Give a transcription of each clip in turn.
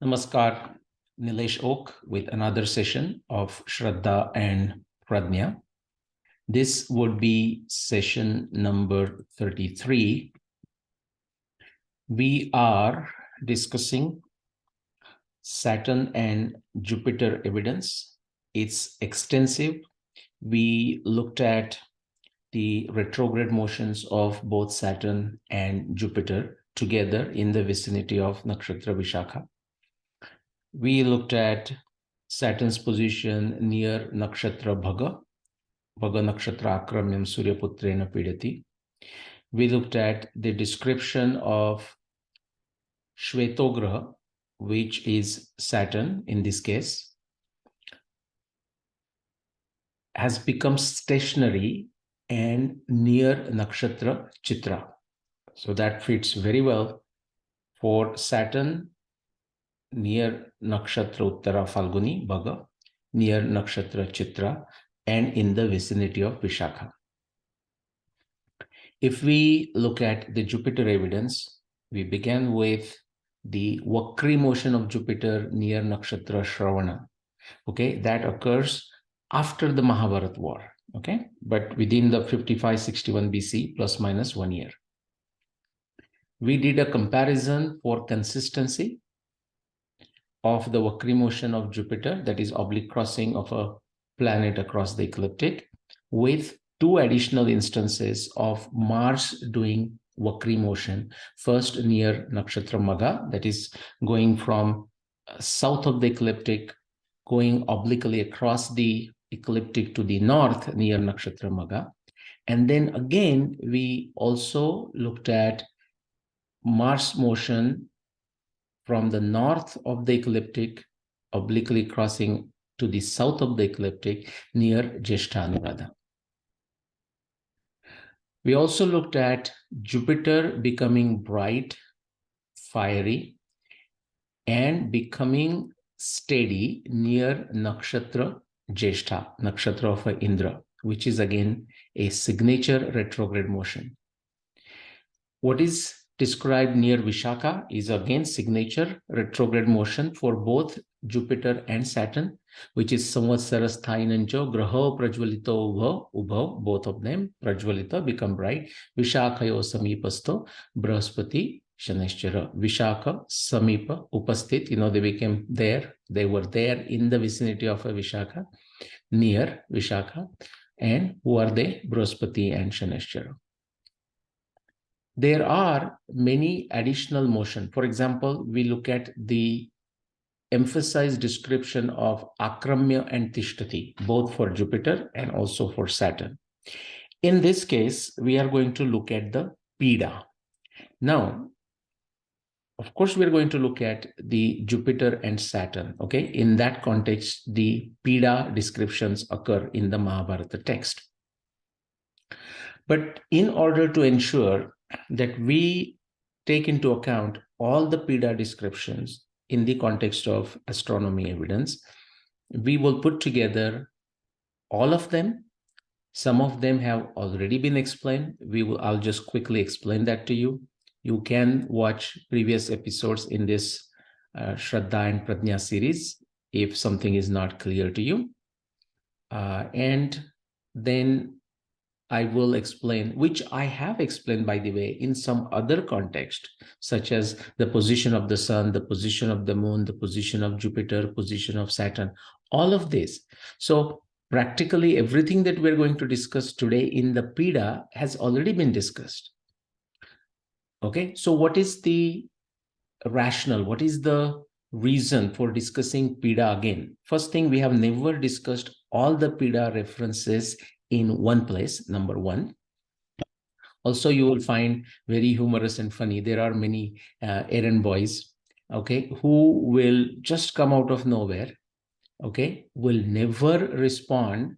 Namaskar, Nilesh Oak with another session of Shraddha and Pradnya. This would be session number 33. We are discussing Saturn and Jupiter evidence. It's extensive. We looked at the retrograde motions of both Saturn and Jupiter together in the vicinity of Nakshatra Vishakha. We looked at Saturn's position near Nakshatra Bhaga Nakshatra Akramyam Suryaputrena Pidati. We looked at the description of Shvetograha, which is Saturn in this case, has become stationary and near Nakshatra Chitra. So that fits very well for Saturn near Nakshatra Uttara Falguni Bhaga, near Nakshatra Chitra, and in the vicinity of Vishakha. If we look at the Jupiter evidence, we began with the Vakri motion of Jupiter near Nakshatra Shravana. Okay, that occurs after the Mahabharata war. Okay, but within the 5561 BC, plus minus 1 year. We did a comparison for consistency of the Vakri motion of Jupiter, that is oblique crossing of a planet across the ecliptic, with two additional instances of Mars doing Vakri motion, first near Nakshatra Magha, that is going from south of the ecliptic, going obliquely across the ecliptic to the north near Nakshatra Magha. And then again, we also looked at Mars motion from the north of the ecliptic, obliquely crossing to the south of the ecliptic near Jeshta-Anuradha. We also looked at Jupiter becoming bright, fiery, and becoming steady near Nakshatra Jeshta, Nakshatra of Indra, which is again a signature retrograde motion. What is described near Vishakha is again signature retrograde motion for both Jupiter and Saturn, which is Samvatsara Sthainanjo, Graho Prajvalito Ubhav, both of them, Prajvalita become bright, Vishakhayo Samipasto, Brahaspati Shaneshchara, Vishakha, Samipa, Upasthit, they became there, they were there in the vicinity of a Vishakha, near Vishakha, and who are they? Brahaspati and Shaneshchara. There are many additional motion. For example, we look at the emphasized description of Akramya and Tishtati, both for Jupiter and also for Saturn. In this case, we are going to look at the Peeda. Now, of course, we are going to look at the Jupiter and Saturn. Okay, in that context, the Peeda descriptions occur in the Mahabharata text. But in order to ensure that we take into account all the Peeda descriptions in the context of astronomy evidence, we will put together all of them. Some of them have already been explained. I'll just quickly explain that to you. You can watch previous episodes in this Shraddha and Pradnya series if something is not clear to you. And then I will explain, which I have explained, by the way, in some other context, such as the position of the sun, the position of the moon, the position of Jupiter, position of Saturn, all of this. So practically everything that we're going to discuss today in the Peeda has already been discussed. Okay, so what is the rationale? What is the reason for discussing Peeda again? First thing, we have never discussed all the Peeda references in one place, number one. Also, you will find very humorous and funny. There are many Eren Boys, okay, who will just come out of nowhere, okay, will never respond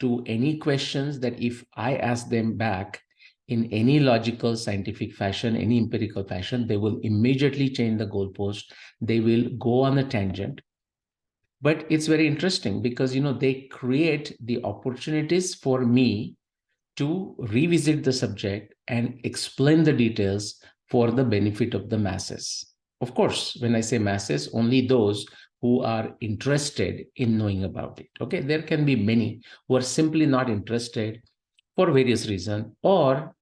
to any questions that if I ask them back in any logical, scientific fashion, any empirical fashion, they will immediately change the goalpost. They will go on a tangent. But it's very interesting because, they create the opportunities for me to revisit the subject and explain the details for the benefit of the masses. Of course, when I say masses, only those who are interested in knowing about it. Okay, there can be many who are simply not interested for various reasons, or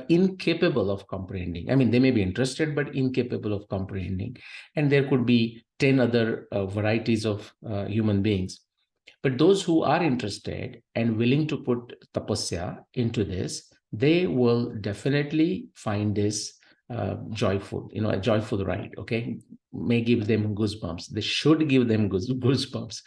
incapable of comprehending. I mean, they may be interested but incapable of comprehending. And there could be 10 other varieties of human beings. But those who are interested and willing to put tapasya into this, they will definitely find this joyful, a joyful ride. Okay, may give them goosebumps. They should give them goosebumps.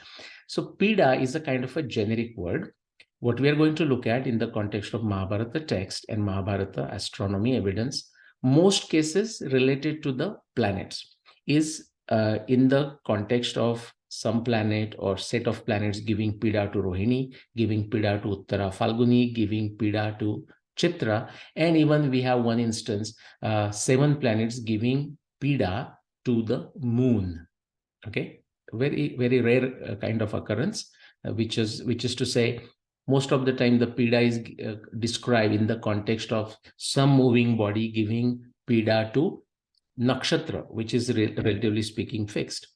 So Peeda is a kind of a generic word. What we are going to look at in the context of Mahabharata text and Mahabharata astronomy evidence, most cases related to the planets, is in the context of some planet or set of planets giving Peeda to Rohini, giving Peeda to Uttara Falguni, giving Peeda to Chitra, and even we have one instance, 7 planets giving Peeda to the moon. Okay, very, very rare kind of occurrence, which is to say, most of the time the Peeda is described in the context of some moving body giving Peeda to nakshatra, which is relatively speaking fixed.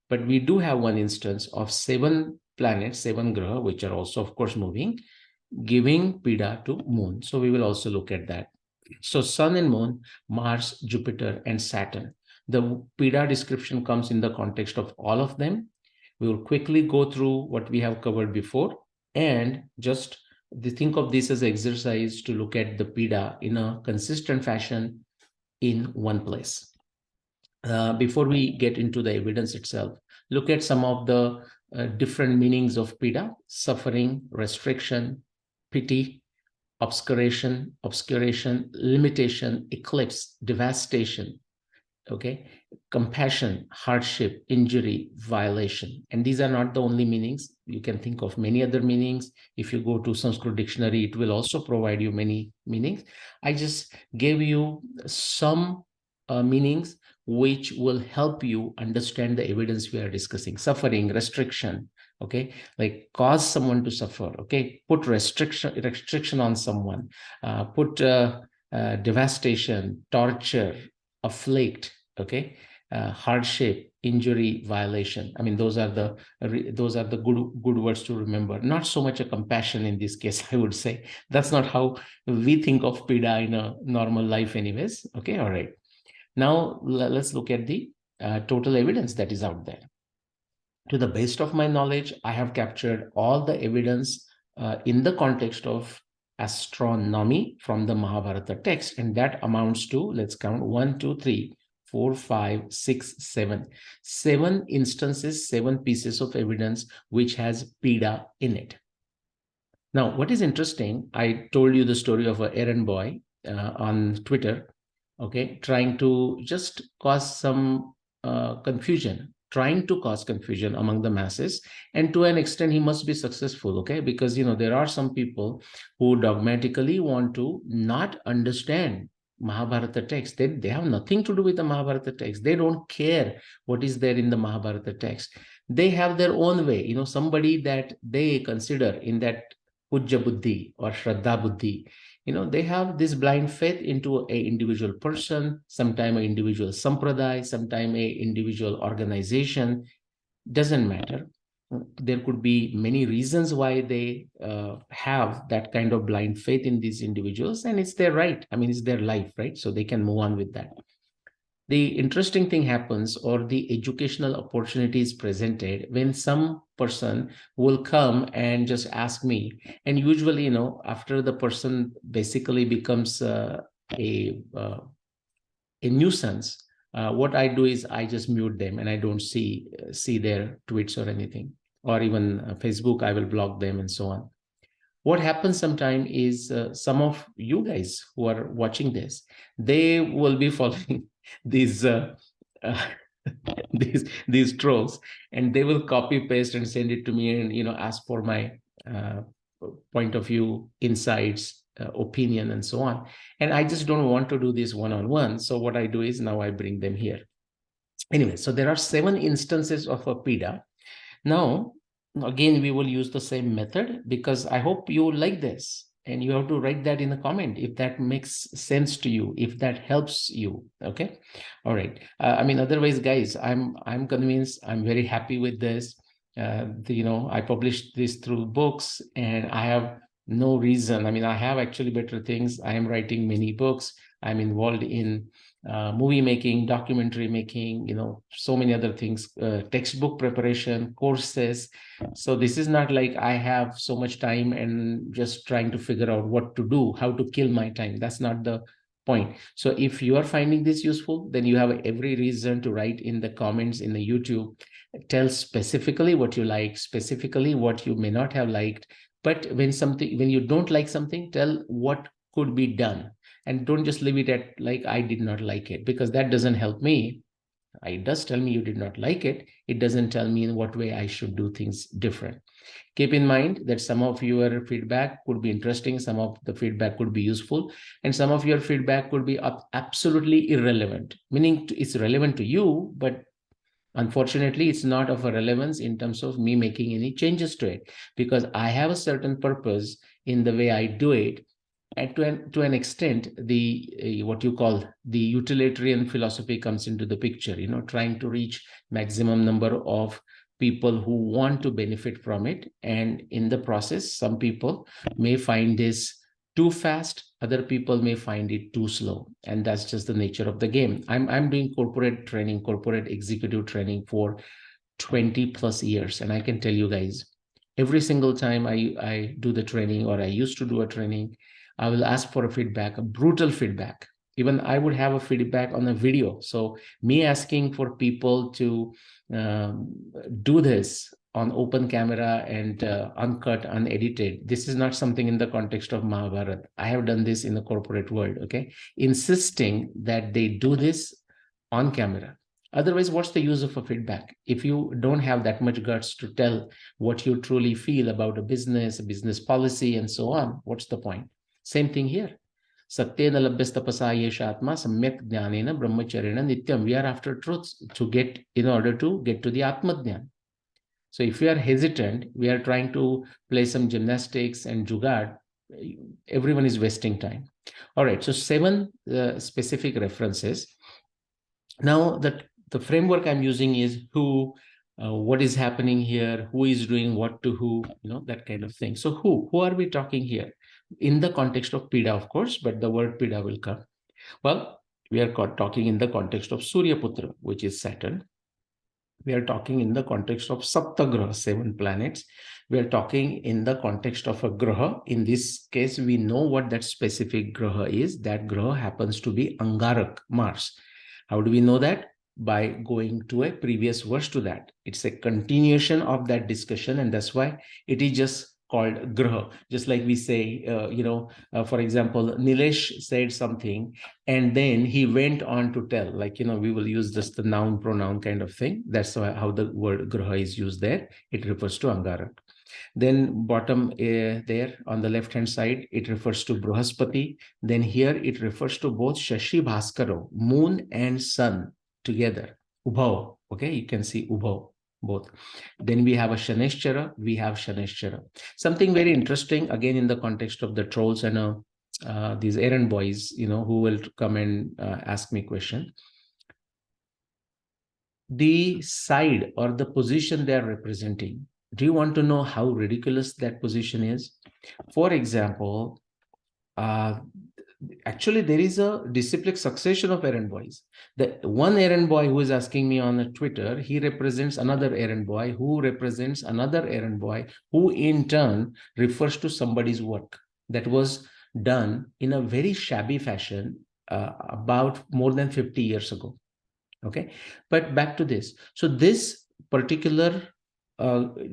But we do have one instance of 7 planets, 7 graha, which are also, of course, moving, giving Peeda to moon. So we will also look at that. So sun and moon, Mars, Jupiter, and Saturn. The Peeda description comes in the context of all of them. We will quickly go through what we have covered before, and just think of this as an exercise to look at the Peeda in a consistent fashion in one place. Before we get into the evidence itself, look at some of the different meanings of Peeda: suffering, restriction, pity, obscuration, limitation, eclipse, devastation, okay, compassion, hardship, injury, violation. And these are not the only meanings. You can think of many other meanings. If you go to Sanskrit dictionary, it will also provide you many meanings. I just gave you some meanings which will help you understand the evidence we are discussing. Suffering, restriction, okay, like cause someone to suffer, okay, put restriction on someone, put devastation, torture, afflict, okay, hardship, injury, violation. I mean, those are the good words to remember. Not so much a compassion in this case, I would say. That's not how we think of Peeda in a normal life anyways. Okay, all right. Now let's look at the total evidence that is out there. To the best of my knowledge, I have captured all the evidence in the context of astronomy from the Mahabharata text, and that amounts to, let's count, 1, 2, 3, 4, 5, 6, 7. 7 instances, 7 pieces of evidence which has Peeda in it. Now, what is interesting, I told you the story of a Eren boy on Twitter, okay, trying to just cause some confusion, trying to cause confusion among the masses. And to an extent, he must be successful, okay, because, there are some people who dogmatically want to not understand Mahabharata text. They have nothing to do with the Mahabharata text. They don't care what is there in the Mahabharata text. They have their own way, somebody that they consider in that Pujya Buddhi or Shraddha Buddhi. They have this blind faith into a individual person, sometime an individual sampradaya, sometime a individual organization. Doesn't matter. There could be many reasons why they have that kind of blind faith in these individuals, and it's their right. I mean, it's their life, right? So they can move on with that. The interesting thing happens, or the educational opportunity is presented when some person will come and just ask me. And usually, after the person basically becomes a nuisance, what I do is I just mute them and I don't see their tweets or anything, or even Facebook, I will block them and so on. What happens sometimes is some of you guys who are watching this, they will be following these these trolls, and they will copy paste and send it to me, and ask for my point of view, insights, opinion, and so on. And I just don't want to do this one-on-one. So what I do is now I bring them here. Anyway, so there are 7 instances of a Peeda. Now, again, we will use the same method because I hope you like this. and you have to write that in a comment if that makes sense to you, if that helps you. Okay. All right. I mean, otherwise, guys, I'm convinced, I'm very happy with this. I published this through books, and I have no reason. I mean, I have actually better things. I am writing many books. I'm involved in movie making, documentary making, so many other things, textbook preparation, courses. So this is not like I have so much time and just trying to figure out what to do, how to kill my time. That's not the point. So if you are finding this useful, then you have every reason to write in the comments in the YouTube. Tell specifically what you like, specifically what you may not have liked. But when you don't like something, tell what could be done. And don't just leave it at like, I did not like it, because that doesn't help me. It does tell me you did not like it. It doesn't tell me in what way I should do things different. Keep in mind that some of your feedback could be interesting, some of the feedback could be useful, and some of your feedback could be absolutely irrelevant, meaning it's relevant to you, but unfortunately, it's not of a relevance in terms of me making any changes to it, because I have a certain purpose in the way I do it. And to an extent, the what you call the utilitarian philosophy comes into the picture, trying to reach maximum number of people who want to benefit from it. And in the process, some people may find this too fast, other people may find it too slow, and that's just the nature of the game. I'm doing corporate training, corporate executive training for 20 plus years, and I can tell you guys, every single time I do the training, or I used to do a training, I will ask for a feedback, a brutal feedback. Even I would have a feedback on a video. So me asking for people to do this on open camera and uncut, unedited. This is not something in the context of Mahabharata. I have done this in the corporate world, okay? Insisting that they do this on camera. Otherwise, what's the use of a feedback? If you don't have that much guts to tell what you truly feel about a business policy, and so on, what's the point? Same thing here. Satyena labhyastapasa yesha atma samyak jnanena brahmacharena nityam. We are after truth in order to get to the Atma Jnana. So if we are hesitant, we are trying to play some gymnastics and jugaad, everyone is wasting time. All right, so 7 specific references. Now, the framework I'm using is who, what is happening here, who is doing what to who, that kind of thing. So who are we talking here? In the context of Peeda, of course, but the word Peeda will come. Well, we are talking in the context of Surya Putra, which is Saturn. We are talking in the context of Saptagraha, 7 planets. We are talking in the context of a graha. In this case, we know what that specific graha is. That graha happens to be Angarak, Mars. How do we know that? By going to a previous verse to that. It's a continuation of that discussion, and that's why it is just called graha. Just like we say, for example, Nilesh said something, and then he went on to tell, we will use just the noun pronoun kind of thing. That's how the word graha is used there. It refers to Angarak. Then bottom there on the left hand side, it refers to Brahaspati. Then here it refers to both Shashi Bhaskaro, moon and sun together. Ubhav. Okay, you can see Ubhav, both. Then we have a Shaneshchara, we have Shaneshchara. Something very interesting, again, in the context of the trolls and these Eren boys, who will come and ask me question. The side or the position they are representing. Do you want to know how ridiculous that position is? For example, actually, there is a disciplic succession of Eren boys. The one Eren boy who is asking me on Twitter, he represents another Eren boy who represents another Eren boy who in turn refers to somebody's work that was done in a very shabby fashion about more than 50 years ago. Okay, but back to this. So this particular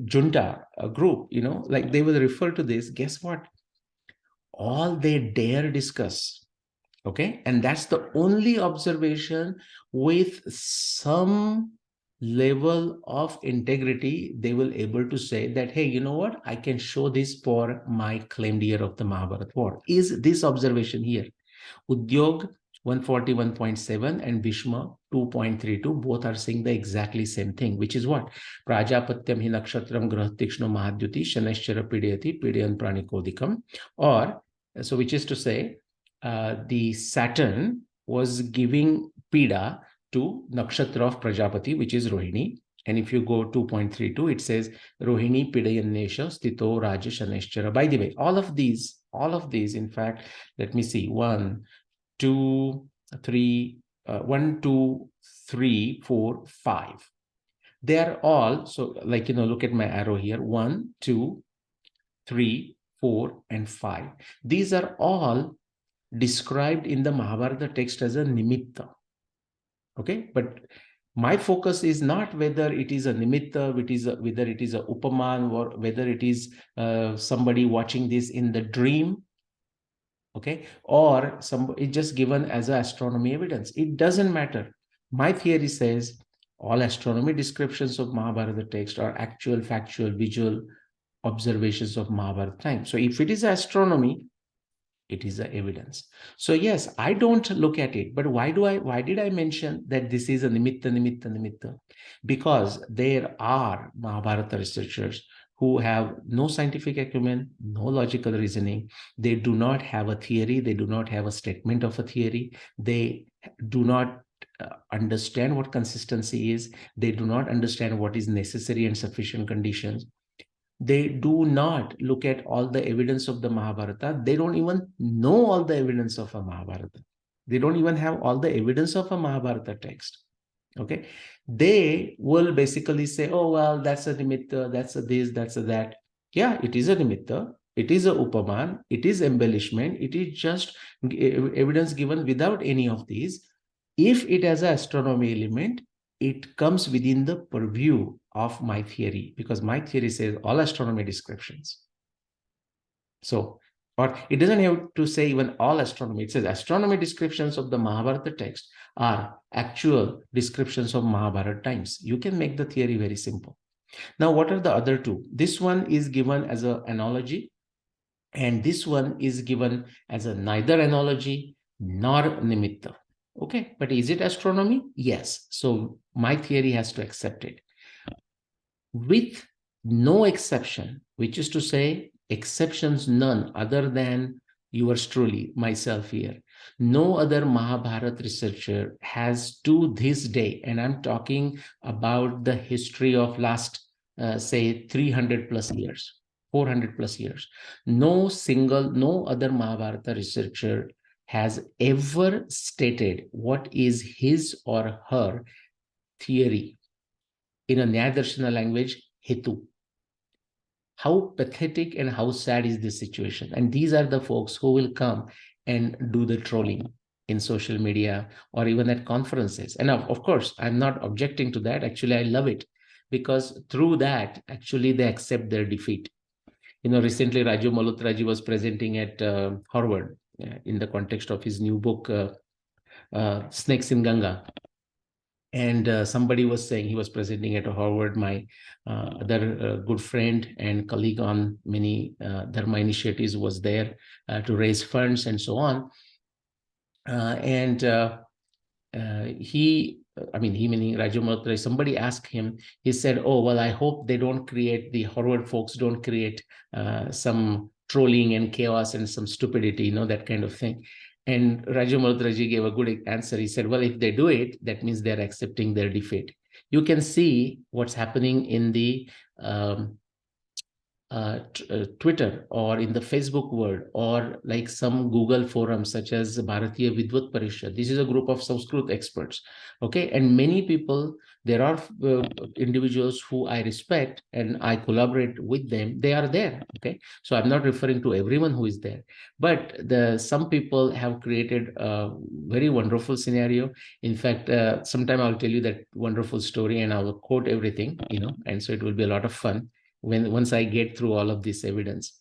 junta group, they will refer to this. Guess what? All they dare discuss. Okay, and that's the only observation with some level of integrity. They will able to say that, hey, you know what? I can show this for my claimed year of the Mahabharata war. Is this observation here? Udyog 141.7 and Bhishma 2.32, both are saying the exactly same thing, which is what? Prajapatyam hi nakshatram grahatikshno mahadyuti shaneshchara pidayati pidayan pranikodikam, or So which is to say, the Saturn was giving Peeda to Nakshatra of Prajapati, which is Rohini. And if you go 2.32, it says Rohini Pidayannesha Stito Raja Shaneshchara. By the way, all of these, in fact, let me see, 1, 2, 3, 1, 2, 3, 4, 5. They are all, so like, look at my arrow here, 1, 2, 3, 4, and 5. These are all described in the Mahabharata text as a nimitta. Okay, but my focus is not whether it is a nimitta, whether it is a upaman, or whether it is somebody watching this in the dream, okay, or it's just given as a astronomy evidence. It doesn't matter. My theory says all astronomy descriptions of Mahabharata text are actual, factual, visual observations of Mahabharata time. So if it is astronomy, it is a evidence. So yes, I don't look at it, but why did I mention that this is a nimitta? Because there are Mahabharata researchers who have no scientific acumen, no logical reasoning. They do not have a theory. They do not have a statement of a theory. They do not understand what consistency is. They do not understand what is necessary and sufficient conditions. They do not look at all the evidence of the Mahabharata. They don't even know all the evidence of a Mahabharata. They don't even have all the evidence of a Mahabharata text. Okay. They will basically say, oh, well, that's a nimitta, that's a this, that's a that. Yeah, it is a nimitta. It is a upaman. It is embellishment. It is just evidence given without any of these. If it has an astronomy element, it comes within the purview of my theory, because my theory says all astronomy descriptions. So, or it doesn't have to say even all astronomy. It says astronomy descriptions of the Mahabharata text are actual descriptions of Mahabharata times. You can make the theory very simple. Now, what are the other two? This one is given as an analogy, and this one is given as a neither analogy nor nimitta. Okay, but is it astronomy? Yes. So my theory has to accept it with no exception, which is to say exceptions none other than yours truly, myself here. No other Mahabharata researcher has to this day, and I'm talking about the history of last, say, 300 plus years, 400 plus years. No other Mahabharata researcher has ever stated what is his or her theory in a Nyaya Darshana language, Hetu. How pathetic and how sad is this situation? And these are the folks who will come and do the trolling in social media or even at conferences. And of course, I'm not objecting to that. Actually, I love it, because through that, actually, they accept their defeat. Recently, Raju Malhotraji was presenting at Harvard in the context of his new book, Snakes in Ganga. And somebody was saying, he was presenting at Harvard, my other good friend and colleague on many Dharma initiatives was there to raise funds and so on. He meaning Raju Malhotra, somebody asked him, he said, oh, well, I hope they don't create, the Harvard folks don't create some trolling and chaos and some stupidity, that kind of thing. And Raju Malhotraji gave a good answer. He said, well, if they do it, that means they're accepting their defeat. You can see what's happening in the Twitter or in the Facebook world, or like some Google forums such as Bharatiya Vidvat Parishad. This is a group of Sanskrit experts. Okay. And many people, there are individuals who I respect and I collaborate with them. They are there. Okay. So I'm not referring to everyone who is there, but some people have created a very wonderful scenario. In fact, sometime I'll tell you that wonderful story and I will quote everything, and so it will be a lot of fun once I get through all of this evidence.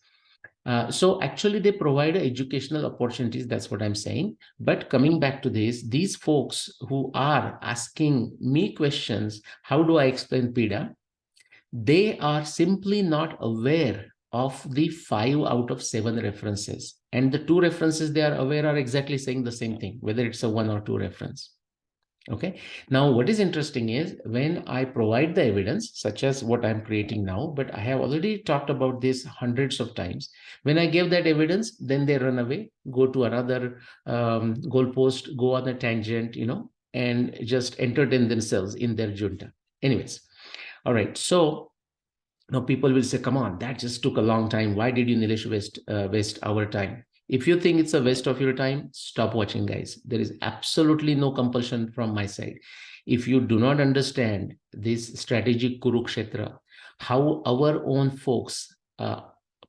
So actually they provide educational opportunities. That's what I'm saying. But coming back to this, these folks who are asking me questions, how do I explain Peeda? They are simply not aware of the 5 out of 7 references. And the 2 references they are aware are exactly saying the same thing, whether it's a 1 or 2 reference. Okay. Now, what is interesting is when I provide the evidence, such as what I'm creating now, but I have already talked about this hundreds of times. When I give that evidence, then they run away, go to another goalpost, go on a tangent, and just entertain themselves in their junta. Anyways, all right. So now people will say, come on, that just took a long time. Why did you, Nilesh, waste our time? If you think it's a waste of your time, stop watching, guys. There is absolutely no compulsion from my side. If you do not understand this strategic Kurukshetra, how our own folks,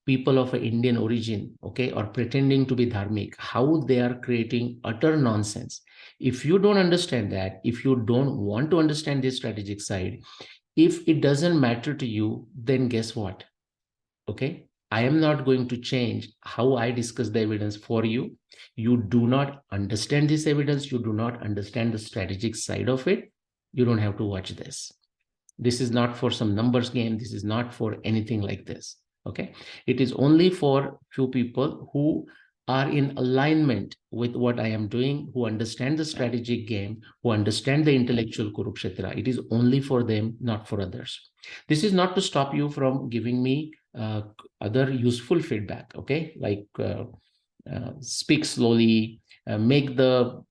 people of Indian origin, okay, or pretending to be dharmic, how they are creating utter nonsense. If you don't understand that, if you don't want to understand this strategic side, if it doesn't matter to you, then guess what? Okay. I am not going to change how I discuss the evidence for you. You do not understand this evidence. You do not understand the strategic side of it. You don't have to watch this. This is not for some numbers game. This is not for anything like this. Okay. It is only for few people who are in alignment with what I am doing, who understand the strategic game, who understand the intellectual Kurukshetra. It is only for them, not for others. This is not to stop you from giving me other useful feedback, okay? Like speak slowly, make the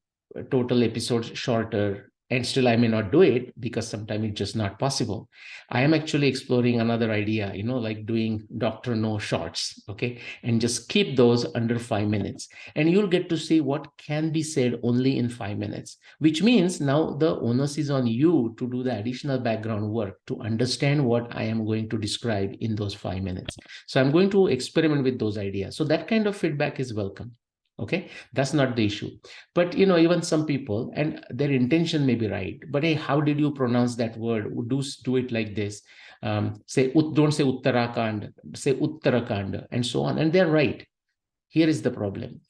total episodes shorter, and still I may not do it because sometimes it's just not possible. I am actually exploring another idea, like doing Dr. No shorts, okay, and just keep those under 5 minutes, and you'll get to see what can be said only in 5 minutes, which means now the onus is on you to do the additional background work to understand what I am going to describe in those 5 minutes. So I'm going to experiment with those ideas. So that kind of feedback is welcome. Okay, that's not the issue. But even some people, and their intention may be right, but hey, how did you pronounce that word? Do it like this. Say don't say Uttarakhand, say Uttarakhand, and so on. And they're right. Here is the problem.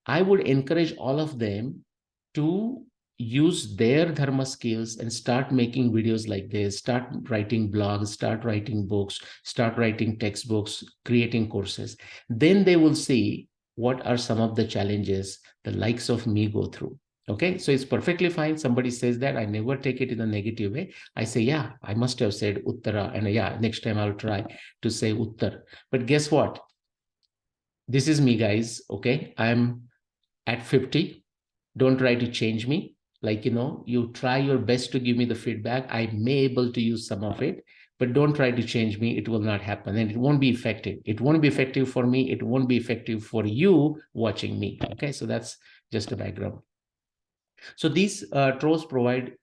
I would encourage all of them to use their dharma skills and start making videos like this, start writing blogs, start writing books, start writing textbooks, creating courses. Then they will see what are some of the challenges the likes of me go through. Okay, so it's perfectly fine. Somebody says that, I never take it in a negative way. I say, yeah, I must have said Uttara, and yeah, next time I'll try to say Uttar. But guess what? This is me, guys. Okay, I'm at 50. Don't try to change me. Like, you try your best to give me the feedback. I may able to use some of it, but don't try to change me. It will not happen, and it won't be effective. It won't be effective for me. It won't be effective for you watching me. Okay, so that's just a background. So these trolls provide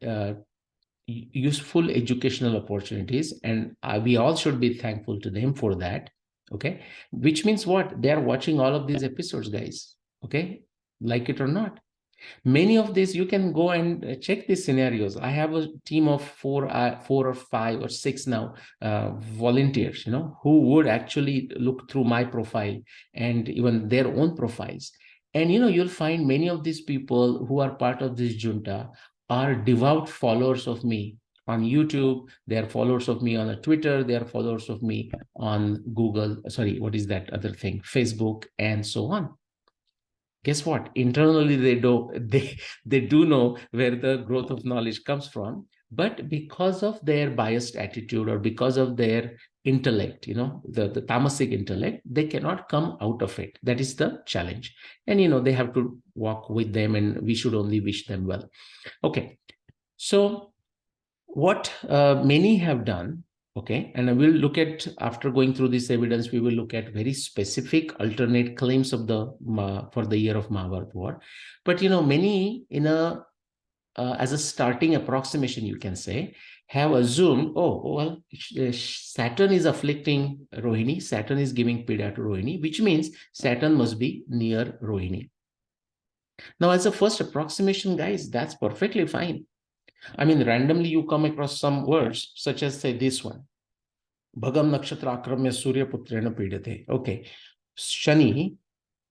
useful educational opportunities, and we all should be thankful to them for that. Okay, which means what? They are watching all of these episodes, guys. Okay, like it or not. Many of these you can go and check these scenarios. I have a team of four or five or six now volunteers, who would actually look through my profile and even their own profiles. And you'll find many of these people who are part of this junta are devout followers of me on YouTube. They are followers of me on Twitter. They are followers of me on Google. Sorry, what is that other thing? Facebook, and so on. Guess what? Internally, they do know where the growth of knowledge comes from, but because of their biased attitude or because of their intellect, the tamasic intellect, they cannot come out of it. That is the challenge. And they have to walk with them, and we should only wish them well. Okay. So what many have done, okay, and I will look at, after going through this evidence, we will look at very specific alternate claims of the for the year of Mahabharata war. But many as a starting approximation, you can say, have assumed, oh well, Saturn is afflicting Rohini, Saturn is giving Peeda to Rohini, which means Saturn must be near Rohini. Now, as a first approximation, guys, that's perfectly fine. I mean, randomly you come across some words, such as, say, this one. Bhagam nakshatra akramya surya putrena pidate. Okay. Shani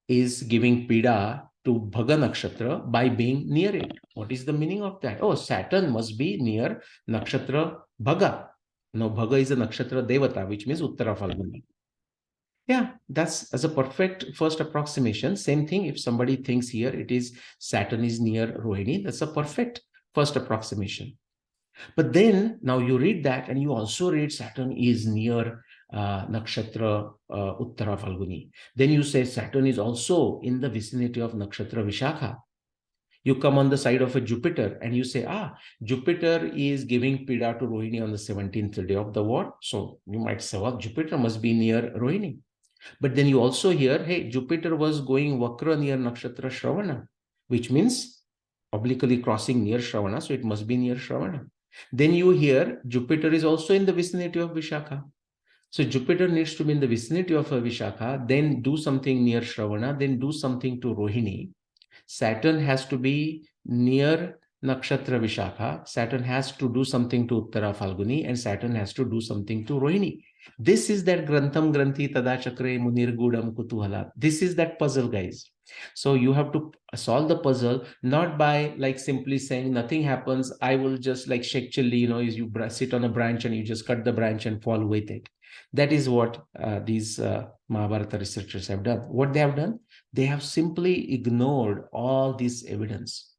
is giving pida to Bhaga nakshatra by being near it. What is the meaning of that? Oh, Saturn must be near nakshatra Bhaga. No, Bhaga is a nakshatra devata, which means Uttara Falguni. Yeah, that's as a perfect first approximation. Same thing, if somebody thinks here it is Saturn is near Rohini, that's a perfect first approximation. But then now you read that and you also read Saturn is near Nakshatra Uttara Falguni. Then you say Saturn is also in the vicinity of Nakshatra Vishakha. You come on the side of a Jupiter and you say, Jupiter is giving Peeda to Rohini on the 17th day of the war. So you might say, well, Jupiter must be near Rohini. But then you also hear, hey, Jupiter was going Vakra near Nakshatra Shravana, which means obliquely crossing near Shravana. So it must be near Shravana. Then you hear Jupiter is also in the vicinity of Vishakha. So Jupiter needs to be in the vicinity of a Vishakha, then do something near Shravana, then do something to Rohini. Saturn has to be near Nakshatra Vishakha. Saturn has to do something to Uttara Falguni, and Saturn has to do something to Rohini. This is that Grantham Granthi Tada Chakre Munir Gudam Kutuhala. This is that puzzle, guys. So you have to solve the puzzle, not by like simply saying nothing happens. I will just like shake chilli, you sit on a branch and you just cut the branch and fall with it. That is what these Mahabharata researchers have done. What they have done, they have simply ignored all this evidence.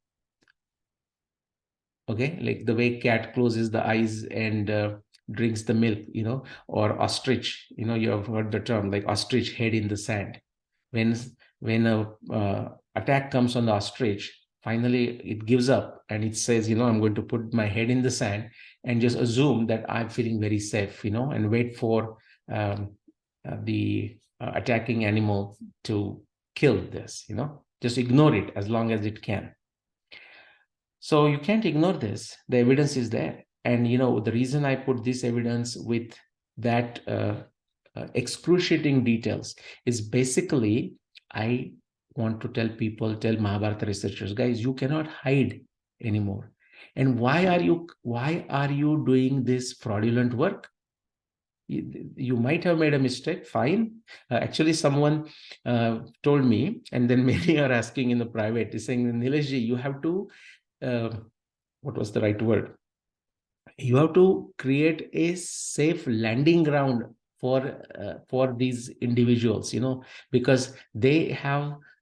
Okay, like the way cat closes the eyes and drinks the milk, or ostrich, you have heard the term like ostrich head in the sand. When a attack comes on the ostrich, finally it gives up and it says, I'm going to put my head in the sand and just assume that I'm feeling very safe, and wait for the attacking animal to kill this, just ignore it as long as it can. So you can't ignore this. The evidence is there. And, the reason I put this evidence with that excruciating details is basically, I want to tell Mahabharata researchers, guys, you cannot hide anymore. And why are you doing this fraudulent work? You might have made a mistake, fine. Actually, someone told me, and then many are asking in the private, is saying, Nilesh ji, you have to, what was the right word? You have to create a safe landing ground for these individuals, because they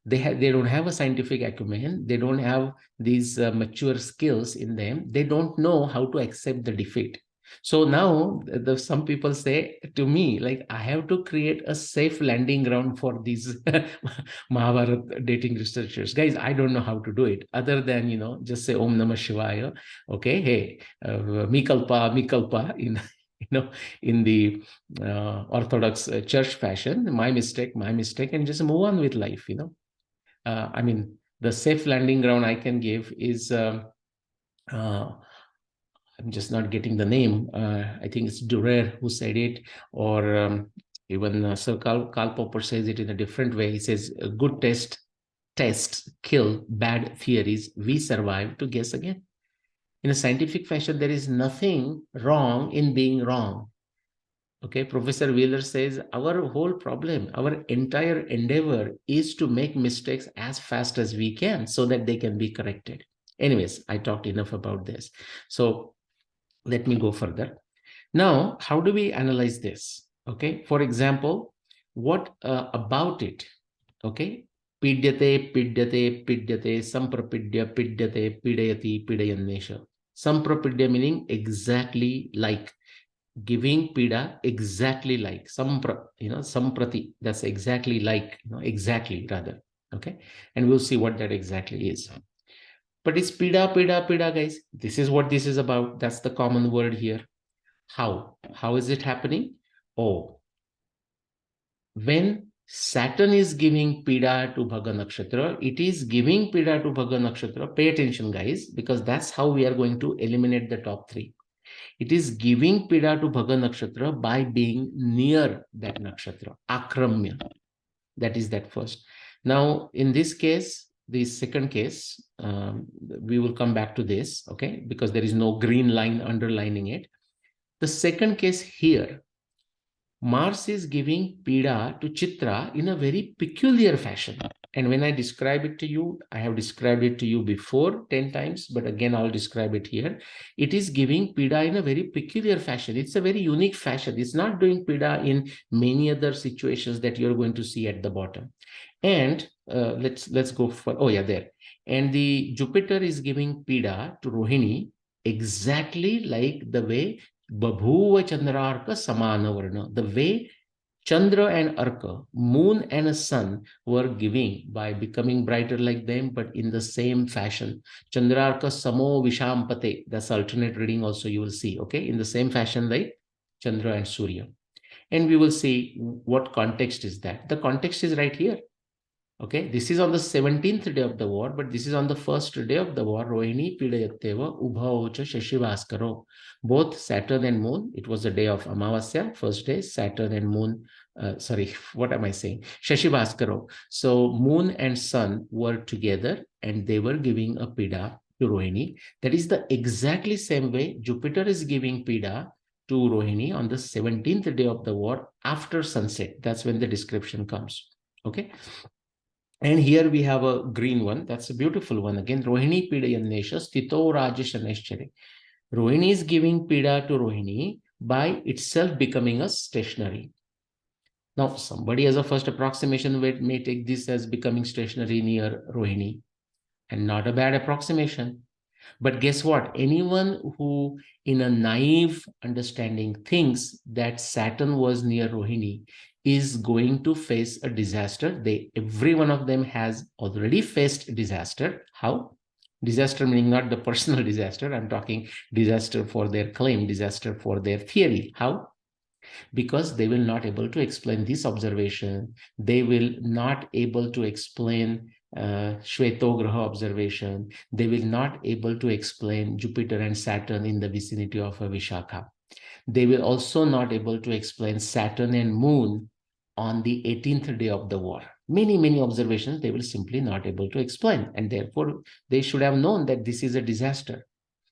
don't have a scientific acumen, they don't have these mature skills in them, they don't know how to accept the defeat. So now some people say to me, like, I have to create a safe landing ground for these Mahabharata dating researchers. Guys, I don't know how to do it other than, just say Om Namah Shivaya. Okay, hey, Mikalpa in the Orthodox church fashion, my mistake, and just move on with life, I mean, the safe landing ground I can give is, I'm just not getting the name. I think it's Durer who said it, or even Sir Karl Popper says it in a different way. He says, good tests kill bad theories. We survive to guess again. In a scientific fashion, there is nothing wrong in being wrong. Okay, Professor Wheeler says, our whole problem, our entire endeavor is to make mistakes as fast as we can so that they can be corrected. Anyways, I talked enough about this. So let me go further. Now, how do we analyze this? Okay, for example, what about it? Okay, pidyate, samprapidya, pidyate, pidayati, pidayannesha. Samprapidya meaning exactly like, giving Peeda exactly like, samprati, that's exactly like, exactly rather. Okay, and we'll see what that exactly is. But it's Peeda, guys. This is what this is about. That's the common word here. How is it happening? Oh, when Saturn is giving Peeda to Bhaga Nakshatra, it is giving Peeda to Bhaga Nakshatra. Pay attention, guys, because that's how we are going to eliminate the top three. It is giving Peeda to Bhaga Nakshatra by being near that Nakshatra, Akramya. That is that first. Now, in this case, the second case, we will come back to this, okay, because there is no green line underlining it. The second case here, Mars is giving Peeda to Chitra in a very peculiar fashion. And when I describe it to you, I have described it to you before 10 times, but again, I'll describe it here. It is giving Peeda in a very peculiar fashion. It's a very unique fashion. It's not doing Peeda in many other situations that you're going to see at the bottom. And let's go for, oh yeah, there. And the Jupiter is giving Peeda to Rohini exactly like the way Babhuva Chandrarka Samana Varna, the way Chandra and Arka, moon and a sun, were giving by becoming brighter like them, but in the same fashion. Chandrarka Samo Vishampate, that's alternate reading also you will see, okay, in the same fashion like Chandra and Surya. And we will see what context is that. The context is right here. Okay, this is on the 17th day of the war, but this is on the first day of the war. Rohini Pidayateva Ubhaocha Shashivaskaro. Both Saturn and Moon, it was the day of Amavasya, first day, Saturn and Moon, sorry, what am I saying? Shashivaskaro. So Moon and Sun were together and they were giving a Pida to Rohini. That is the exactly same way Jupiter is giving Pida to Rohini on the 17th day of the war after sunset. That's when the description comes. Okay. And here we have a green one. That's a beautiful one. Again, Rohini Pidayanesha Stito Rajashaneshchare. Rohini is giving Pida to Rohini by itself becoming a stationary. Now, somebody as a first approximation may take this as becoming stationary near Rohini, and not a bad approximation. But guess what? Anyone who, in a naive understanding, thinks that Saturn was near Rohini is going to face a disaster. Every one of them has already faced disaster. How? Disaster meaning not the personal disaster. I'm talking disaster for their claim, disaster for their theory. How? Because they will not able to explain this observation. They will not able to explain Shvetograha observation. They will not able to explain Jupiter and Saturn in the vicinity of a Vishakha. They will also not able to explain Saturn and Moon on the 18th day of the war. Many observations they will simply not able to explain. And therefore, they should have known that this is a disaster.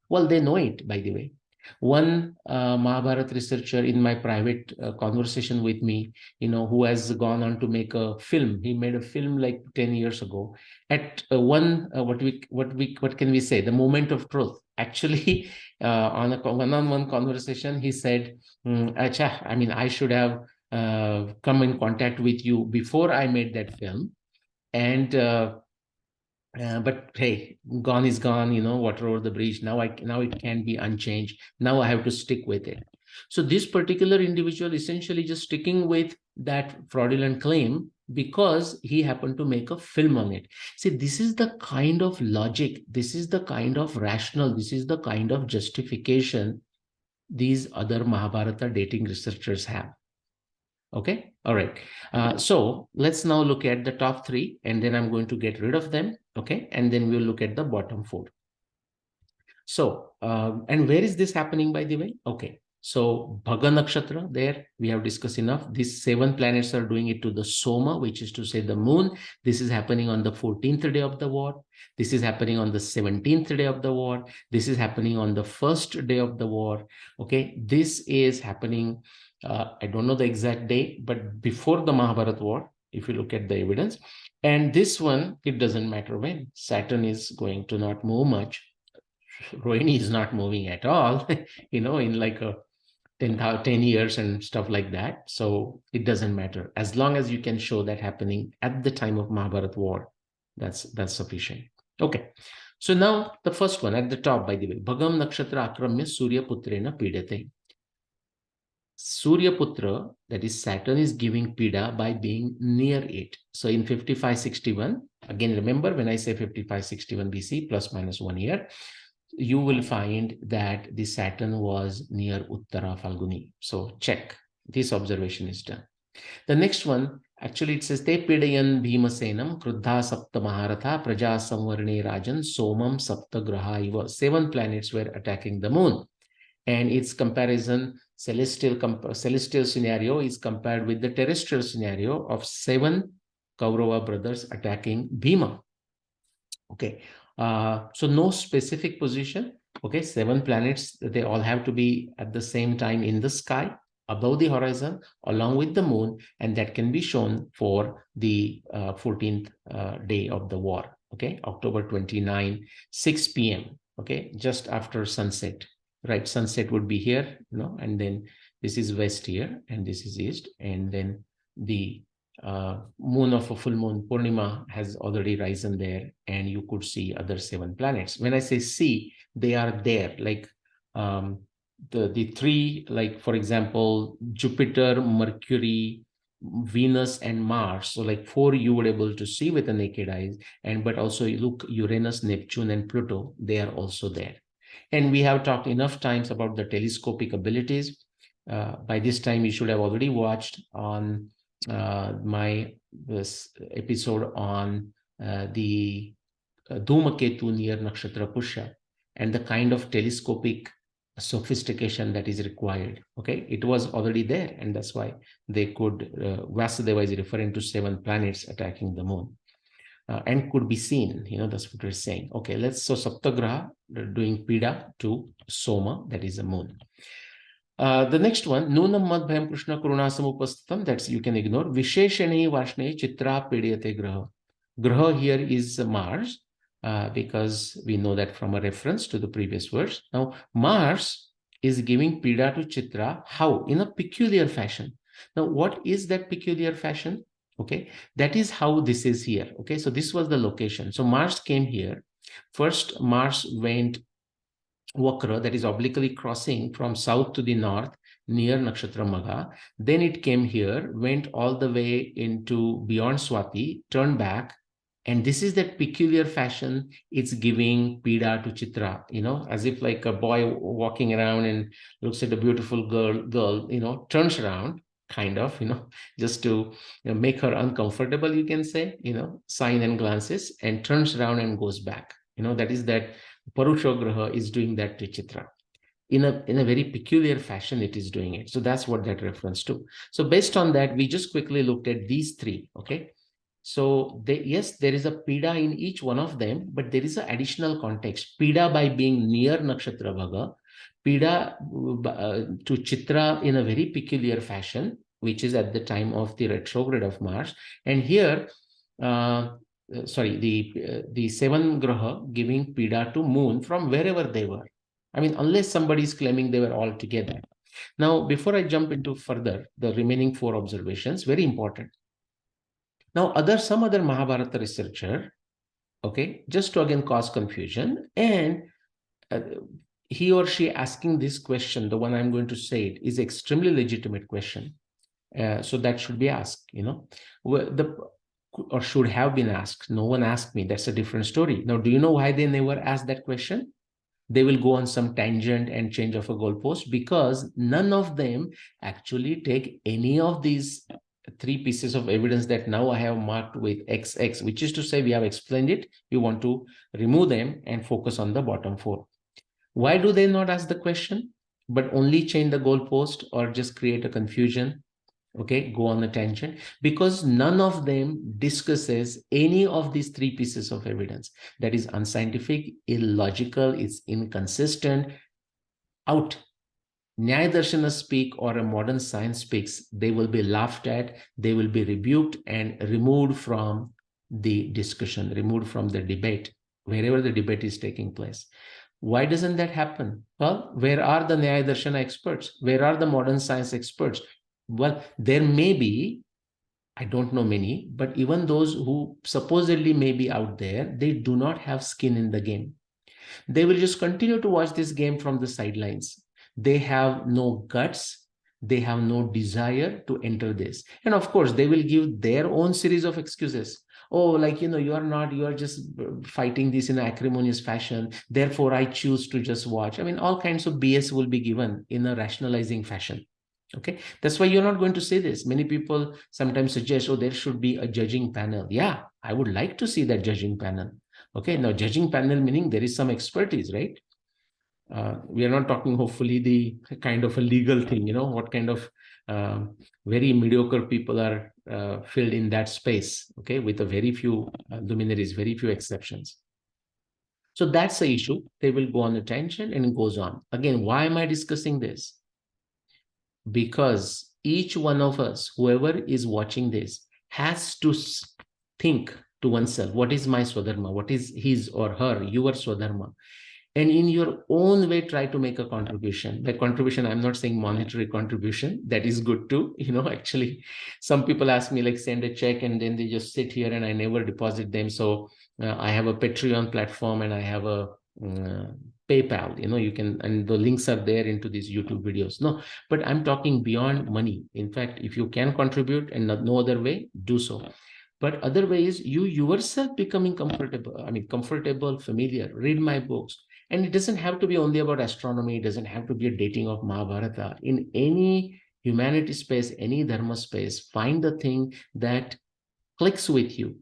Well, they know it, by the way. One Mahabharata researcher in my private conversation with me, who has gone on to make a film. He made a film like 10 years ago. At what can we say? The moment of truth. Actually, on a one-on-one conversation, he said, "Acha, I mean, I should have come in contact with you before I made that film." And but hey, gone is gone, water over the bridge. Now it can be unchanged. Now I have to stick with it. So this particular individual essentially just sticking with that fraudulent claim because he happened to make a film on it. See, this is the kind of logic, this is the kind of rational, this is the kind of justification these other Mahabharata dating researchers have. Okay, all right. So let's now look at the top three, and then I'm going to get rid of them. Okay, and then we'll look at the bottom four. So, and where is this happening, by the way? Okay, so Bhaga Nakshatra, there we have discussed enough. These 7 planets are doing it to the Soma, which is to say the moon. This is happening on the 14th day of the war. This is happening on the 17th day of the war. This is happening on the first day of the war. Okay, this is happening, I don't know the exact date, but before the Mahabharata war, if you look at the evidence. And this one, it doesn't matter when. Saturn is going to not move much. Rohini is not moving at all, in like a 10 years and stuff like that. So it doesn't matter. As long as you can show that happening at the time of Mahabharata war, that's sufficient. Okay. So now the first one at the top, by the way, Bhagam Nakshatra Akramya Surya Putrena Pidate. Surya Putra, that is Saturn, is giving Pida by being near it. So in 5561, again, remember when I say 5561 BC, plus minus 1 year, you will find that the Saturn was near Uttara Falguni. So check. This observation is done. The next one, actually it says, Te Pidayan Bhimasenam Kruddha Sapta Maharatha Praja Samvarne Rajan Somam Sapta Graha Iva. 7 planets were attacking the moon. And its comparison, celestial scenario is compared with the terrestrial scenario of 7 Kaurava brothers attacking Bhima. Okay. So no specific position. Okay, 7 planets, they all have to be at the same time in the sky, above the horizon, along with the moon, and that can be shown for the 14th day of the war. Okay, October 29, 6 p.m. Okay, just after sunset. Right, sunset would be here, and then this is west here, and this is east, and then the moon of a full moon, Purnima, has already risen there, and you could see other 7 planets. When I say see, they are there, like um, the 3, like for example, Jupiter, Mercury, Venus, and Mars. So like 4 you were able to see with the naked eyes, but also you look Uranus, Neptune, and Pluto, they are also there. And we have talked enough times about the telescopic abilities. By this time, you should have already watched on my this episode on the Dhumaketu near Nakshatra Pushya and the kind of telescopic sophistication that is required. Okay, it was already there, and that's why they could. Vasudeva is referring to 7 planets attacking the moon. And could be seen, that's what we're saying. Okay, so Saptagraha doing Peeda to Soma, that is the moon. The next one, Nunam Madbhayam Krishna Karunasam Upastitam, that's you can ignore. Visheshane Vashne Chitra Pediyate Graha. Graha here is Mars, because we know that from a reference to the previous verse. Now, Mars is giving Peeda to Chitra. How? In a peculiar fashion. Now, what is that peculiar fashion? Okay, that is how this is here. Okay, so this was the location. So Mars came here. First, Mars went Vakra, that is obliquely crossing from south to the north near Nakshatra Magha. Then it came here, went all the way into beyond Swati, turned back. And this is that peculiar fashion it's giving Peeda to Chitra, as if like a boy walking around and looks at a beautiful girl, turns around, kind of, just to make her uncomfortable, you can say, sign and glances, and turns around and goes back. That is that Parushograha is doing that to Chitra. In a very peculiar fashion, it is doing it. So that's what that reference to. So based on that, we just quickly looked at these 3, okay? So yes, there is a Peeda in each one of them, but there is an additional context. Peeda by being near Nakshatra Bhaga, Peeda to Chitra in a very peculiar fashion, which is at the time of the retrograde of Mars. And here, the 7 Graha giving Peeda to moon from wherever they were. I mean, unless somebody is claiming they were all together. Now, before I jump into further, the remaining 4 observations, very important. Now, some other Mahabharata researcher, okay, just to again cause confusion, and he or she asking this question, the one I'm going to say it, is extremely legitimate question. So that should be asked, or should have been asked. No one asked me. That's a different story. Now, do you know why they never asked that question? They will go on some tangent and change of a goalpost, because none of them actually take any of these 3 pieces of evidence that now I have marked with XX, which is to say we have explained it. We want to remove them and focus on the bottom 4. Why do they not ask the question, but only change the goalpost or just create a confusion? Okay, go on a tangent, because none of them discusses any of these 3 pieces of evidence. That is unscientific, illogical, it's inconsistent, out. Nyaya Darshana speak or a modern science speaks, they will be laughed at, they will be rebuked and removed from the discussion, removed from the debate, wherever the debate is taking place. Why doesn't that happen? Well, where are the Nyaya Darshana experts? Where are the modern science experts? Well, there may be, I don't know many, but even those who supposedly may be out there, they do not have skin in the game. They will just continue to watch this game from the sidelines. They have no guts. They have no desire to enter this. And of course, they will give their own series of excuses. Oh, like, you are just fighting this in an acrimonious fashion. Therefore, I choose to just watch. I mean, all kinds of BS will be given in a rationalizing fashion. Okay, that's why you're not going to say this. Many people sometimes suggest, oh, there should be a judging panel. Yeah, I would like to see that judging panel. Okay, now judging panel meaning there is some expertise, right? We are not talking hopefully the kind of a legal thing, what kind of very mediocre people are filled in that space, okay, with a very few luminaries, very few exceptions. So that's the issue. They will go on a tangent and it goes on. Again, why am I discussing this? Because each one of us, whoever is watching this, has to think to oneself, what is my Swadharma? What is his or her, your Swadharma? and in your own way try to make a contribution. By contribution, I'm not saying monetary contribution. That is good too. Actually, some people ask me, like, send a check and then they just sit here and I never deposit them. So I have a Patreon platform and I have a PayPal. You can, and the links are there into these YouTube videos. No, but I'm talking beyond money. In fact, if you can contribute and no other way, do so. But other way is you yourself becoming comfortable, familiar, read my books. And it doesn't have to be only about astronomy. It doesn't have to be a dating of Mahabharata. In any humanity space, any dharma space, find the thing that clicks with you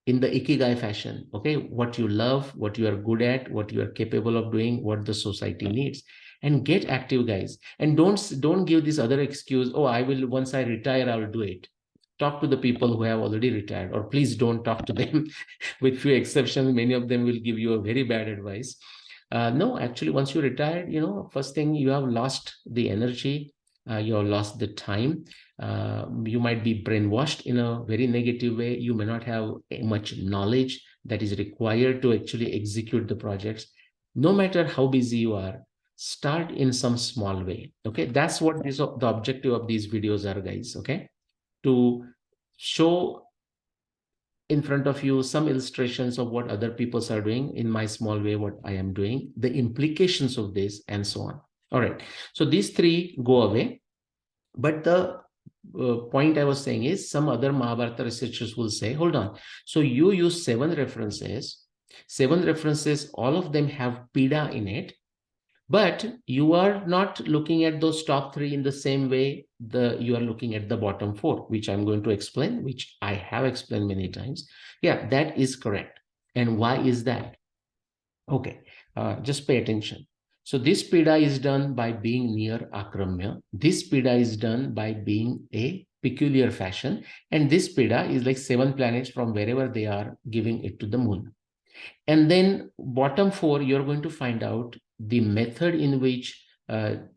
in the ikigai fashion. Okay, what you love, what you are good at, what you are capable of doing, what the society needs. And get active, guys. And don't give this other excuse, oh, I will, once I retire, I will do it. Talk to the people who have already retired, or please don't talk to them. With few exceptions, many of them will give you a very bad advice. No, actually, once you retired, first thing, you have lost the energy, you have lost the time. You might be brainwashed in a very negative way. You may not have much knowledge that is required to actually execute the projects. No matter how busy you are, start in some small way. Okay, that's what the objective of these videos are, guys. Okay, to show in front of you some illustrations of what other people are doing in my small way, what I am doing, the implications of this, and so on. All right. So these three go away. But the point I was saying is, some other Mahabharata researchers will say, hold on. So you use seven references, all of them have Peeda in it. But you are not looking at those top three in the same way you are looking at the bottom four, which I'm going to explain, which I have explained many times. Yeah, that is correct. And why is that? Okay, just pay attention. So this Peeda is done by being near Akramya. This Peeda is done by being a peculiar fashion. And this Peeda is like 7 planets from wherever they are, giving it to the moon. And then bottom four, you're going to find out the method in which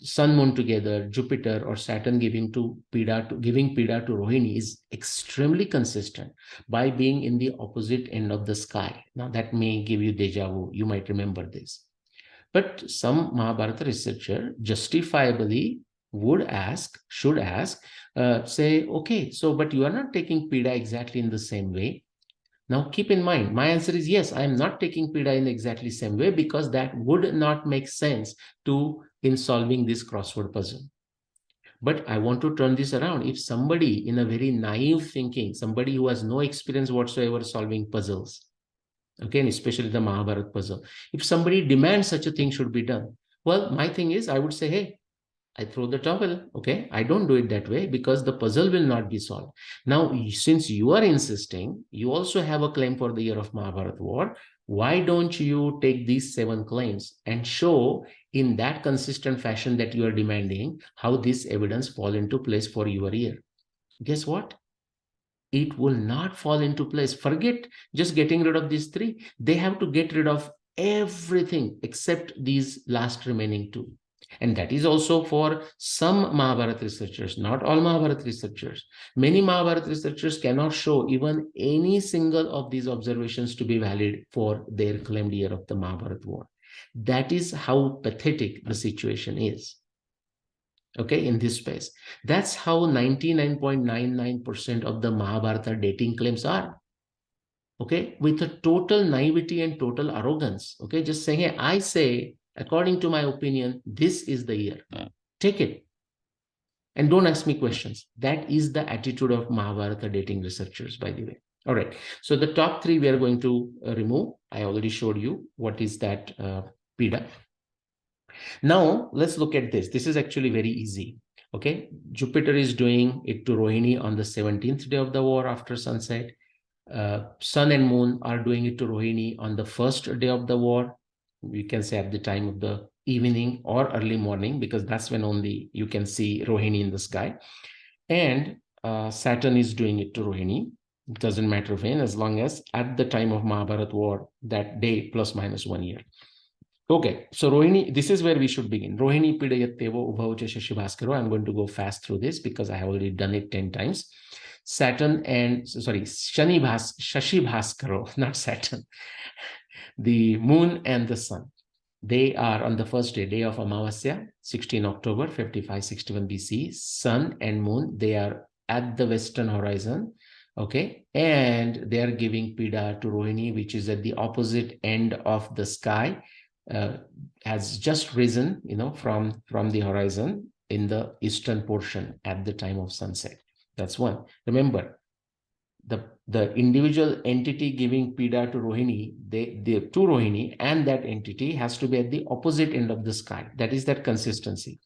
Sun, Moon together, Jupiter or Saturn giving Peeda to Rohini is extremely consistent by being in the opposite end of the sky. Now that may give you deja vu. You might remember this. But some Mahabharata researcher justifiably should ask, say, okay, so but you are not taking Peeda exactly in the same way. Now, keep in mind, my answer is yes, I am not taking Peeda in exactly the same way, because that would not make sense in solving this crossword puzzle. But I want to turn this around. If somebody in a very naive thinking, somebody who has no experience whatsoever solving puzzles, okay, and especially the Mahabharata puzzle, if somebody demands such a thing should be done, well, my thing is, I would say, hey, I throw the towel. Okay, I don't do it that way, because the puzzle will not be solved. Now, since you are insisting, you also have a claim for the year of Mahabharata war. Why don't you take these 7 claims and show in that consistent fashion that you are demanding how this evidence fall into place for your year? Guess what? It will not fall into place. Forget just getting rid of these 3. They have to get rid of everything except these last remaining 2. And that is also for some Mahabharata researchers, not all Mahabharata researchers. Many Mahabharata researchers cannot show even any single of these observations to be valid for their claimed year of the Mahabharata war. That is how pathetic the situation is. Okay, in this space. That's how 99.99% of the Mahabharata dating claims are. Okay, with a total naivety and total arrogance. Okay, just saying, hey, I say, according to my opinion, this is the year. Take it. And don't ask me questions. That is the attitude of Mahabharata dating researchers, by the way. All right. So the top 3 we are going to remove. I already showed you what is that Peeda. Now, let's look at this. This is actually very easy. Okay. Jupiter is doing it to Rohini on the 17th day of the war after sunset. Sun and Moon are doing it to Rohini on the first day of the war. We can say at the time of the evening or early morning, because that's when only you can see Rohini in the sky. And Saturn is doing it to Rohini. It doesn't matter when, as long as at the time of Mahabharata war, that day plus minus 1 year. Okay, so Rohini, this is where we should begin. Rohini Peeda Yattevo Ubhaucha Shashi Bhaskaro. I'm going to go fast through this because I have already done it 10 times. Saturn and, sorry, Shashi Bhaskaro, not Saturn. The moon and the sun. They are on the first day, day of Amavasya, 16 October, 5561 BC. Sun and moon, they are at the western horizon. Okay. And they are giving Peeda to Rohini, which is at the opposite end of the sky, has just risen, from the horizon in the eastern portion at the time of sunset. That's one. Remember, the individual entity giving Peeda to Rohini, to Rohini, and that entity has to be at the opposite end of the sky. That is that consistency.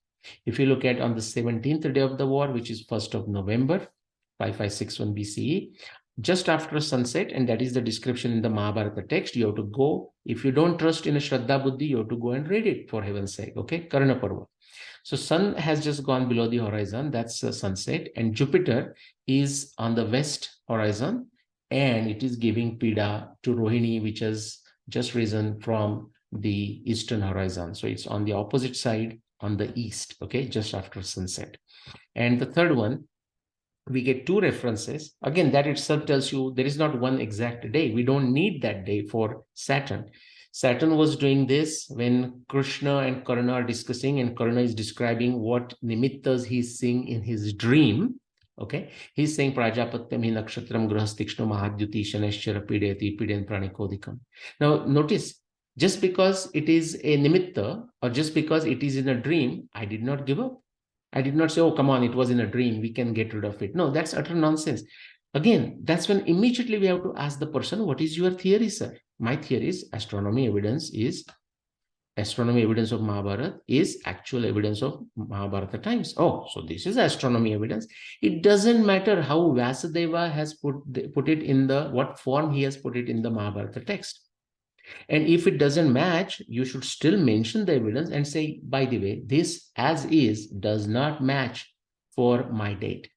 If you look at on the 17th day of the war, which is 1st of November, 5561 BCE, just after sunset, and that is the description in the Mahabharata text, you have to go. If you don't trust in a Shraddha Buddhi, you have to go and read it, for heaven's sake. Okay, Karna Parva. So sun has just gone below the horizon. That's sunset. And Jupiter is on the west horizon, and it is giving Peeda to Rohini, which has just risen from the eastern horizon. So it's on the opposite side on the east, okay, just after sunset. And the third one, we get two references. Again, that itself tells you there is not one exact day. We don't need that day for Saturn. Saturn was doing this when Krishna and Karna are discussing, and Karna is describing what nimittas he's seeing in his dream. Okay, he's saying Prajapatyam hi nakshatram grahastikshno mahadyuti shaneshchara pideti piden pranikodikam. Now notice, just because it is a nimitta, or just because it is in a dream, I did not give up. I did not say, oh, come on, it was in a dream, we can get rid of it. No, that's utter nonsense. Again, that's when immediately we have to ask the person, what is your theory, sir? My theory is astronomy evidence of Mahabharata is actual evidence of Mahabharata times. Oh, so this is astronomy evidence. It doesn't matter how Vyasadeva has put it in what form he has put it in the Mahabharata text. And if it doesn't match, you should still mention the evidence and say, by the way, this as is does not match for my date.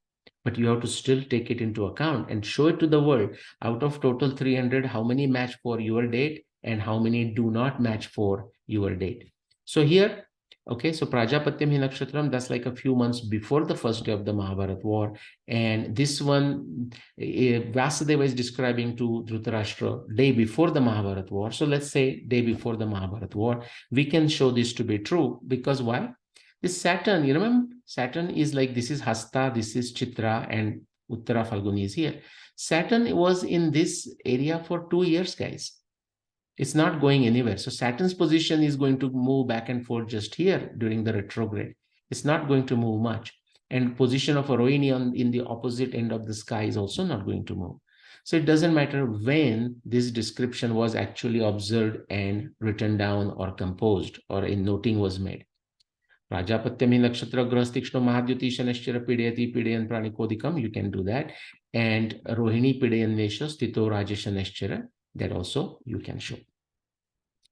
But you have to still take it into account and show it to the world. Out of total 300, how many match for your date and how many do not match for your date? So here, okay, so Prajapatyam hi nakshatram, that's like a few months before the first day of the Mahabharata war. And this one, Vyasadeva is describing to Dhritarashtra day before the Mahabharata war. So let's say day before the Mahabharata war, we can show this to be true. Because why? This Saturn, you remember, Saturn is like, this is Hasta, this is Chitra, and Uttara Falguni is here. Saturn was in this area for 2 years, guys. It's not going anywhere. So Saturn's position is going to move back and forth just here during the retrograde. It's not going to move much. And position of a Rohini in the opposite end of the sky is also not going to move. So it doesn't matter when this description was actually observed and written down or composed or a noting was made. Prajapatyam hi nakshatra grahastikshno mahadyuti shaneshchara pidayati pidayan pranikodikam. You can do that. And Rohini pidayan nesha stito raja shaneshchara. That also you can show.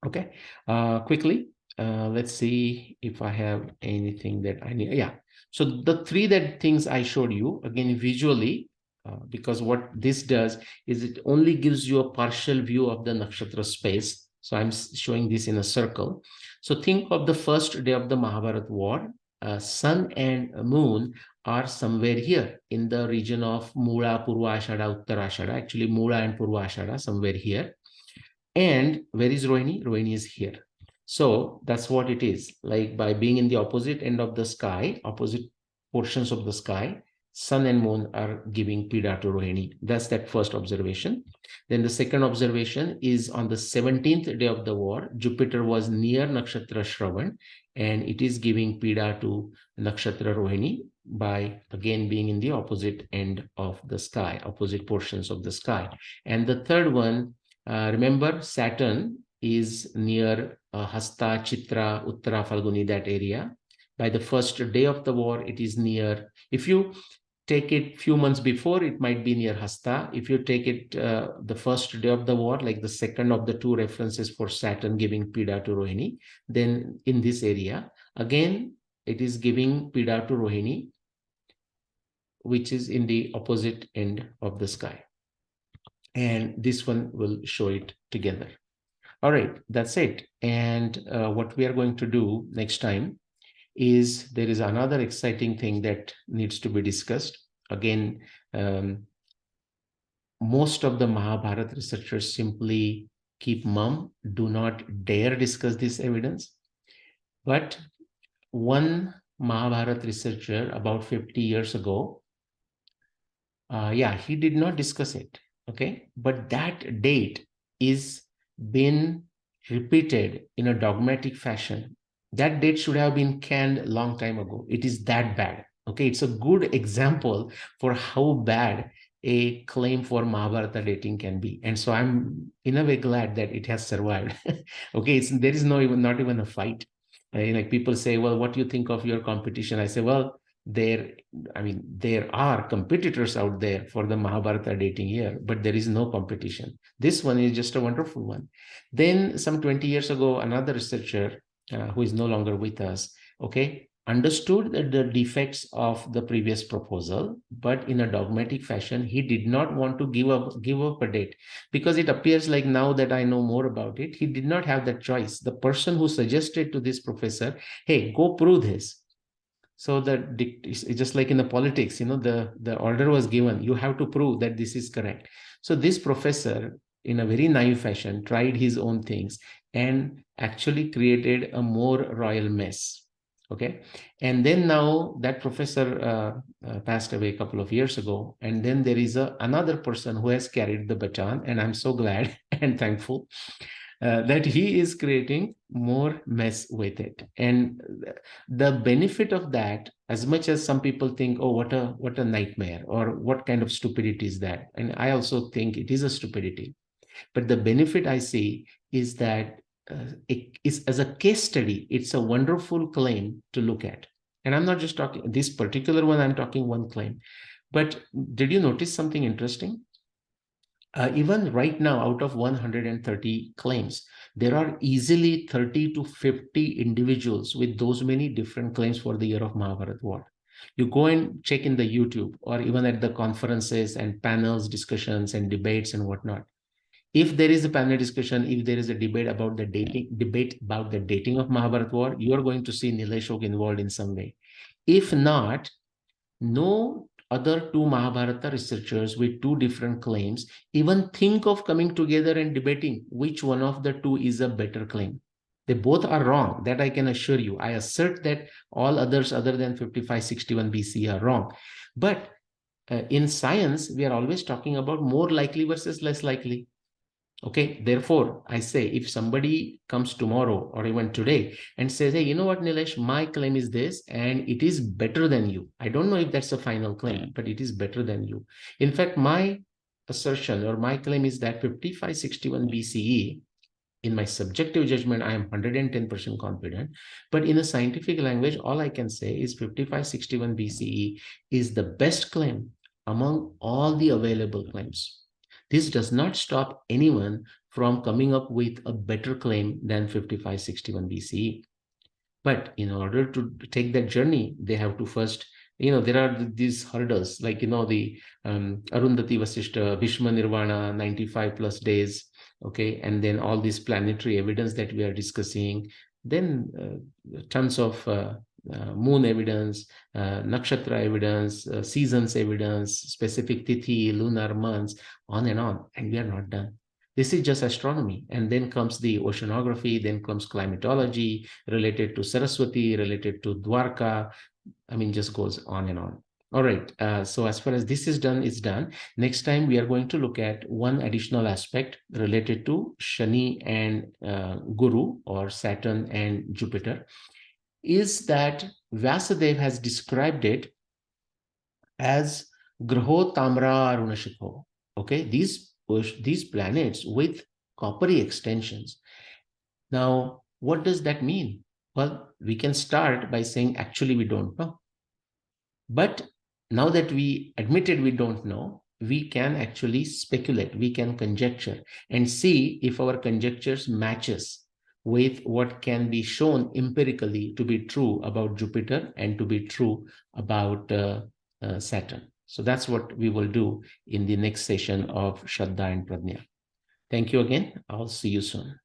Okay. Quickly, let's see if I have anything that I need. Yeah. So the three things I showed you again visually, because what this does is it only gives you a partial view of the nakshatra space. So I'm showing this in a circle. So think of the first day of the Mahabharata war. Sun and moon are somewhere here in the region of Mula, Purvashada, Uttarashada. Actually, Mula and Purvashada somewhere here. And where is Rohini? Rohini is here. So that's what it is. Like by being in the opposite end of the sky, opposite portions of the sky, sun and moon are giving Peeda to Rohini. That's that first observation. Then the second observation is on the 17th day of the war, Jupiter was near Nakshatra Shravan, and it is giving Peeda to Nakshatra Rohini by again being in the opposite end of the sky, opposite portions of the sky. And the third one, remember, Saturn is near Hasta, Chitra, Uttara, Falguni, that area. By the first day of the war, it is near. If you take it few months before, it might be near Hasta. If you take it the first day of the war, like the second of the two references for Saturn giving Peeda to Rohini, then in this area, again, it is giving Peeda to Rohini, which is in the opposite end of the sky. And this one will show it together. All right, that's it. And what we are going to do next time is there is another exciting thing that needs to be discussed. Again, most of the Mahabharata researchers simply keep mum, do not dare discuss this evidence. But one Mahabharata researcher about 50 years ago, he did not discuss it. Okay. But that date is been repeated in a dogmatic fashion. That date should have been canned a long time ago. It is that bad. Okay. It's a good example for how bad a claim for Mahabharata dating can be. And so I'm in a way glad that it has survived. Okay. There is not even a fight. Like people say, well, what do you think of your competition? I say, well, there there are competitors out there for the Mahabharata dating year, but there is no competition. This one is just a wonderful one. Then some 20 years ago, another researcher who is no longer with us, okay, understood the defects of the previous proposal, but in a dogmatic fashion, he did not want to give up a date, because it appears like now that I know more about it, he did not have that choice. The person who suggested to this professor, hey, go prove this. So it's just like in the politics, the order was given, you have to prove that this is correct. So this professor, in a very naive fashion, tried his own things and actually created a more royal mess. Okay. And then now that professor passed away a couple of years ago. And then there is another person who has carried the baton. And I'm so glad and thankful that he is creating more mess with it. And the benefit of that, as much as some people think, oh, what a nightmare, or what kind of stupidity is that? And I also think it is a stupidity. But the benefit I see is that it is, as a case study, it's a wonderful claim to look at. And I'm not just talking this particular one, I'm talking one claim. But did you notice something interesting? Even right now, out of 130 claims, there are easily 30 to 50 individuals with those many different claims for the year of Mahabharata war. You go and check in the YouTube, or even at the conferences and panels, discussions and debates and whatnot. If there is a panel discussion, if there is a debate about the dating of Mahabharata war, you are going to see Nilesh involved in some way. If not, no other two Mahabharata researchers with two different claims even think of coming together and debating which one of the two is a better claim. They both are wrong. That I can assure you. I assert that all others other than 5561 BC are wrong. But in science, we are always talking about more likely versus less likely. Okay, therefore, I say if somebody comes tomorrow or even today and says, hey, you know what, Nilesh, my claim is this and it is better than you. I don't know if that's a final claim, but it is better than you. In fact, my assertion or my claim is that 5561 BCE, in my subjective judgment, I am 110% confident. But in a scientific language, all I can say is 5561 BCE is the best claim among all the available claims. This does not stop anyone from coming up with a better claim than 5561 BCE. But in order to take that journey, they have to first, there are these hurdles, like, the Arundhati Vasishta, Bhishma Nirvana, 95 plus days. Okay. And then all this planetary evidence that we are discussing, then tons of moon evidence, nakshatra evidence, seasons evidence, specific tithi, lunar months, on, and we are not done. This is just astronomy. And then comes the oceanography, then comes climatology related to Saraswati, related to Dwarka. Just goes on and on. All right. So as far as this is done, it's done. Next time, we are going to look at one additional aspect related to Shani and Guru, or Saturn and Jupiter, is that Vyasadeva has described it as Graho Tamra Arunashikho. Okay, these planets with coppery extensions. Now, what does that mean? Well, we can start by saying, actually, we don't know. But now that we admitted we don't know, we can actually speculate, we can conjecture and see if our conjectures matches with what can be shown empirically to be true about Jupiter and to be true about Saturn. So that's what we will do in the next session of Shraddha and Pradnya. Thank you again. I'll see you soon.